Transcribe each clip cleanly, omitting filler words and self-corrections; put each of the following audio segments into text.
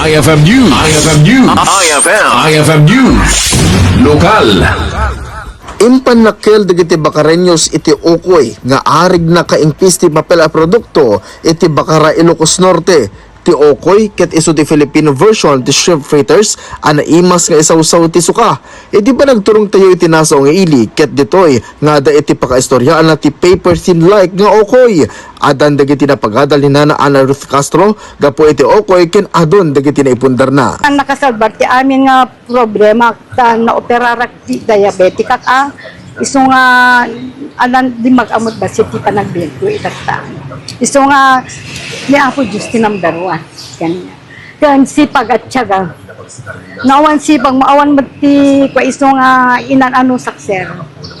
IFM News. IFM News. IFM News. Lokal. Impan nakkel dagiti Bacareños iti Okoy nga arig na Kaingpis ti Papel a produkto iti Bacarra Ilocos Norte. Ti Okoy ket iso ti Filipino version ti shrimp fritters ana imas nga isawsaw ti suka. Iti ba nagturong tayo iti naso nga ili ket ditoy nga da iti pakaistoryaan na ti paper thin like nga Okoy. Adan dagiti napagadal ni Nana Ana Ruth Castro gapo iti Okoy ken adon dagiti naipundar na. Ang nakasalbar ti amin nga problema ta na operarak ti diabetic ka iso nga anan di mag-amot ba si ti panagbento itata. Iso nga ni Apo Diyos ti number 1 kanya. Kan sipag at tiyaga. Nawan sipag maawan mati kwa iso nga inanano sakser.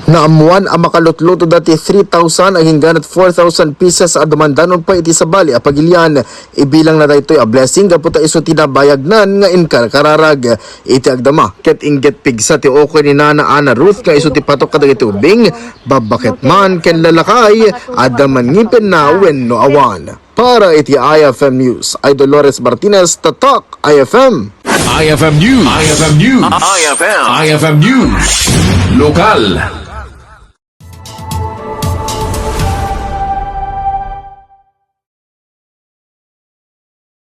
Naamuan ang makalutluto dati 3,000 ang hingganat 4,000 pieces a damandanon pa iti sabali a pagilian. Ibilang na daytoy a blessing gaputa iso tinabayagnan nga inkar kararag. Iti agdama ket inget pigsa ti Okoy ni Nana Ana Ruth nga iso ti Patok kadagiti ubing babakit man ken lalakay adaman ngipin na wenno awan. Para iti IFM News, ay Dolores Martinez, Tatok, IFM. IFM News. IFM News. IFM News. Lokal.